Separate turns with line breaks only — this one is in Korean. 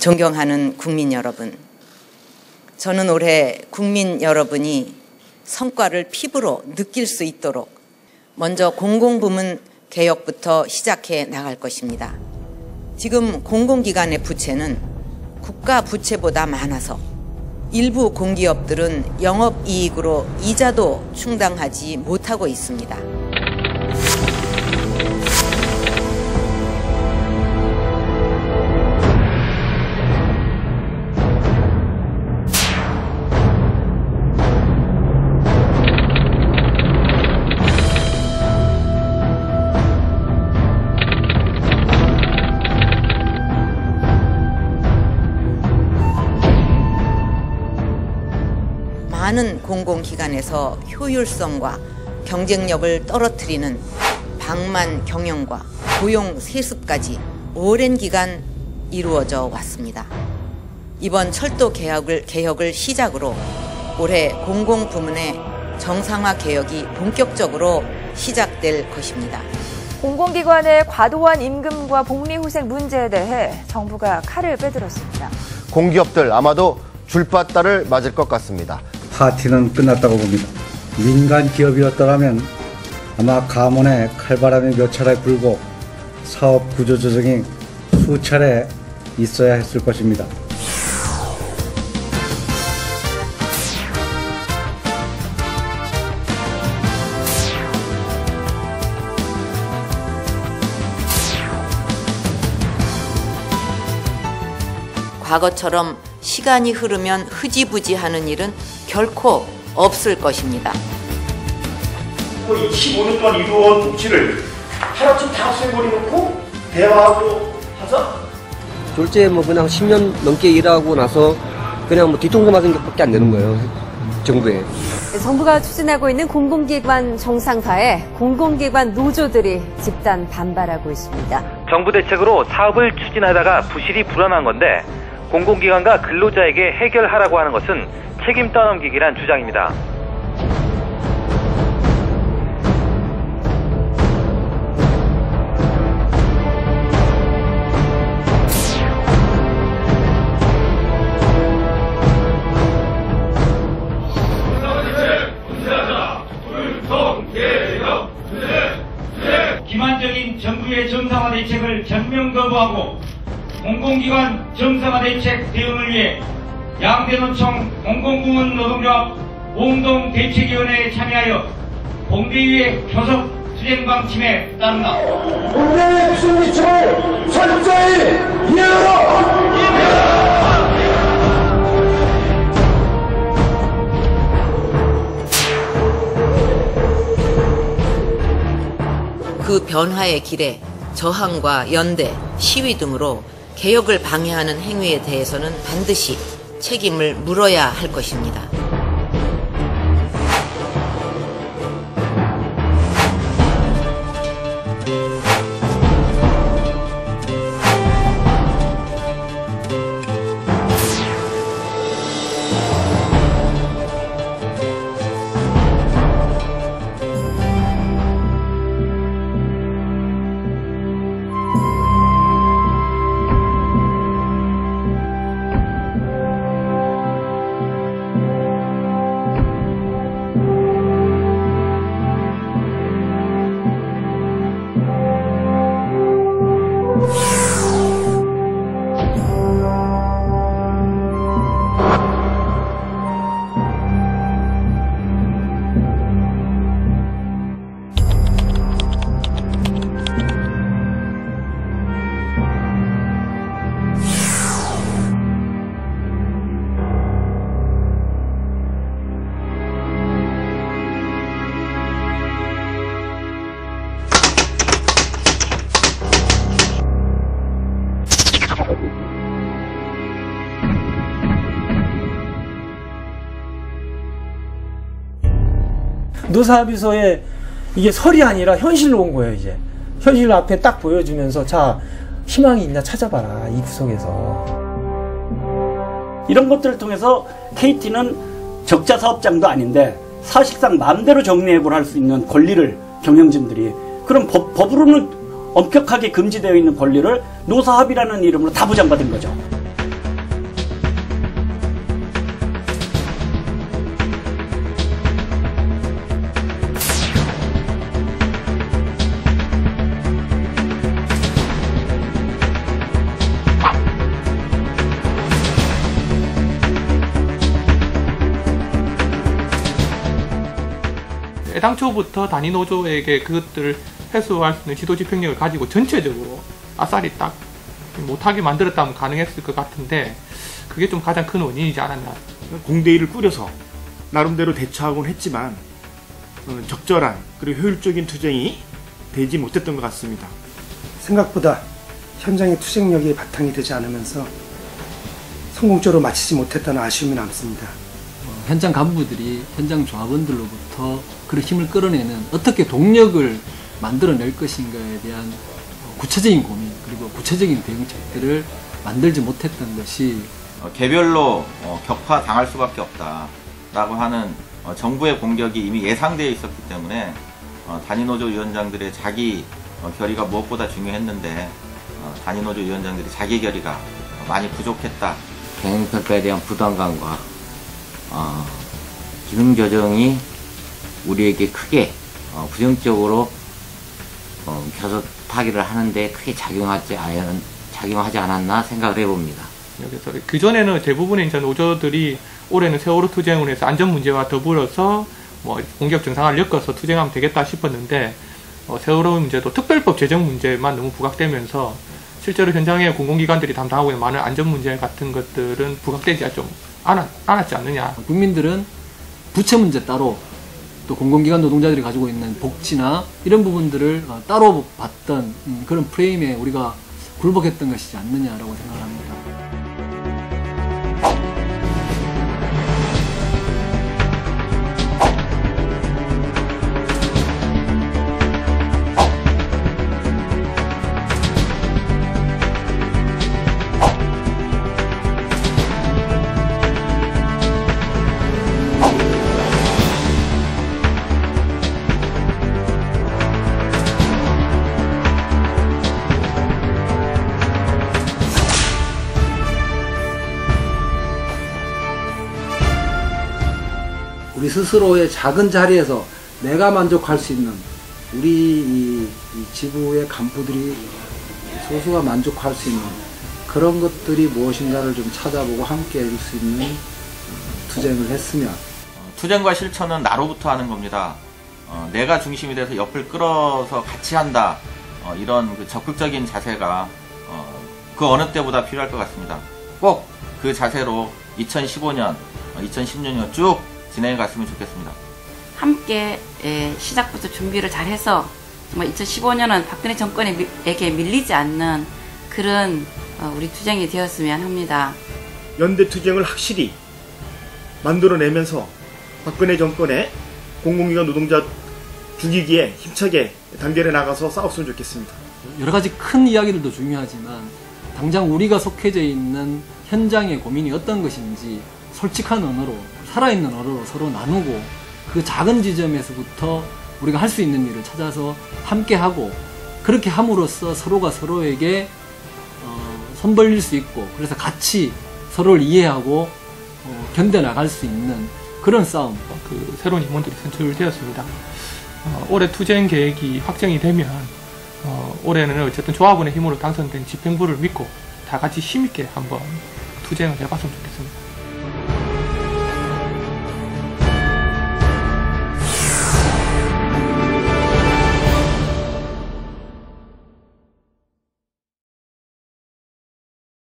존경하는 국민 여러분, 저는 올해 국민 여러분이 성과를 피부로 느낄 수 있도록 먼저 공공부문 개혁부터 시작해 나갈 것입니다. 지금 공공기관의 부채는 국가 부채보다 많아서 일부 공기업들은 영업이익으로 이자도 충당하지 못하고 있습니다. 많은 공공기관에서 효율성과 경쟁력을 떨어뜨리는 방만 경영과 고용 세습까지 오랜 기간 이루어져 왔습니다. 이번 철도 개혁을 시작으로 올해 공공부문의 정상화 개혁이 본격적으로 시작될 것입니다.
공공기관의 과도한 임금과 복리후생 문제에 대해 정부가 칼을 빼들었습니다.
공기업들 아마도 줄바따를 맞을 것 같습니다.
파티는 끝났다고 봅니다. 민간 기업이었더라면 아마 감원에 칼바람이 몇 차례 불고 사업 구조 조정이 수차례 있어야 했을 것입니다.
과거처럼 시간이 흐르면 흐지부지하는 일은 결코 없을 것입니다.
25년 동안 이루어온 복지를 하루쯤 다 없애버리놓고 대화하고 하자?
졸지에 그냥 10년 넘게 일하고 나서 그냥 뒤통수 맞은 것밖에 안 되는 거예요, 정부에.
정부가 추진하고 있는 공공기관 정상화에 공공기관 노조들이 집단 반발하고 있습니다.
정부 대책으로 사업을 추진하다가 부실이 불어난 건데 공공기관과 근로자에게 해결하라고 하는 것은 책임 떠넘기기란 주장입니다.
기만적인 정부의 정상화 대책을 전면 거부하고 공공기관 정상화 대책 대응을 위해 양대노총 공공부문 노동조합 공동대책위원회에 참여하여 공대위의 교섭 수행 방침에 따른다.
공대의 승리처를 철저히 이행하라!
그 변화의 길에 저항과 연대, 시위 등으로 개혁을 방해하는 행위에 대해서는 반드시 책임을 물어야 할 것입니다.
노사합의서에 이게 설이 아니라 현실로 온 거예요. 이제 현실 앞에 딱 보여주면서 자, 희망이 있나 찾아봐라, 이 구석에서.
이런 것들을 통해서 KT는 적자 사업장도 아닌데 사실상 마음대로 정리해고를 할 수 있는 권리를 경영진들이, 그럼 법으로는 엄격하게 금지되어 있는 권리를 노사합의라는 이름으로 다 보장받은 거죠.
애당초부터 단위 노조에게 그것들을 해소할 수 있는 지도 집행력을 가지고 전체적으로 아싸리 딱 못하게 만들었다면 가능했을 것 같은데 그게 좀 가장 큰 원인이지 않았나.
공대위를 꾸려서 나름대로 대처하곤 했지만 적절한 그리고 효율적인 투쟁이 되지 못했던 것 같습니다.
생각보다 현장의 투쟁력이 바탕이 되지 않으면서 성공적으로 마치지 못했다는 아쉬움이 남습니다.
현장 간부들이 현장 조합원들로부터 그런 힘을 끌어내는 어떻게 동력을 만들어낼 것인가에 대한 구체적인 고민 그리고 구체적인 대응책들을 만들지 못했던 것이
개별로 격파 당할 수밖에 없다라고 하는 정부의 공격이 이미 예상되어 있었기 때문에 단위노조 위원장들의 자기 결의가 무엇보다 중요했는데 단위노조 위원장들이 자기 결의가 많이 부족했다.
대행평가에 대한 부담감과 기능 조정이 우리에게 크게 부정적으로 교섭 타기를 하는데 크게 작용하지 않았나 생각을 해봅니다.
그래서 그전에는 대부분의 이제 노조들이 올해는 세월호 투쟁을 해서 안전 문제와 더불어서 뭐 공격 정상화를 엮어서 투쟁하면 되겠다 싶었는데 세월호 문제도 특별법 제정 문제만 너무 부각되면서 실제로 현장에 공공기관들이 담당하고 있는 많은 안전 문제 같은 것들은 부각되지 좀 않았지 않느냐.
국민들은 부채 문제 따로 또 공공기관 노동자들이 가지고 있는 복지나 이런 부분들을 따로 봤던 그런 프레임에 우리가 굴복했던 것이지 않느냐라고 생각합니다. 우리 스스로의 작은 자리에서 내가 만족할 수 있는 우리 이 지부의 간부들이 소수가 만족할 수 있는 그런 것들이 무엇인가를 좀 찾아보고 함께 해줄 수 있는 투쟁을 했으면.
투쟁과 실천은 나로부터 하는 겁니다. 내가 중심이 돼서 옆을 끌어서 같이 한다. 이런 그 적극적인 자세가 그 어느 때보다 필요할 것 같습니다. 꼭 그 자세로 2015년, 2016년 쭉 진행해 갔으면 좋겠습니다.
함께 시작부터 준비를 잘해서 정말 2015년은 박근혜 정권에게 밀리지 않는 그런 우리 투쟁이 되었으면 합니다.
연대 투쟁을 확실히 만들어내면서 박근혜 정권의 공공기관 노동자 죽이기에 힘차게 단결해 나가서 싸웠으면 좋겠습니다.
여러 가지 큰 이야기들도 중요하지만 당장 우리가 속해져 있는 현장의 고민이 어떤 것인지 솔직한 언어로 살아있는 언어로 서로 나누고 그 작은 지점에서부터 우리가 할 수 있는 일을 찾아서 함께하고 그렇게 함으로써 서로가 서로에게 손 벌릴 수 있고 그래서 같이 서로를 이해하고 견뎌나갈 수 있는 그런 싸움.
그 새로운 임원들이 선출되었습니다. 올해 투쟁 계획이 확정이 되면 올해는 어쨌든 조합원의 힘으로 당선된 집행부를 믿고 다 같이 힘있게 한번 투쟁을 해봤으면 좋겠습니다.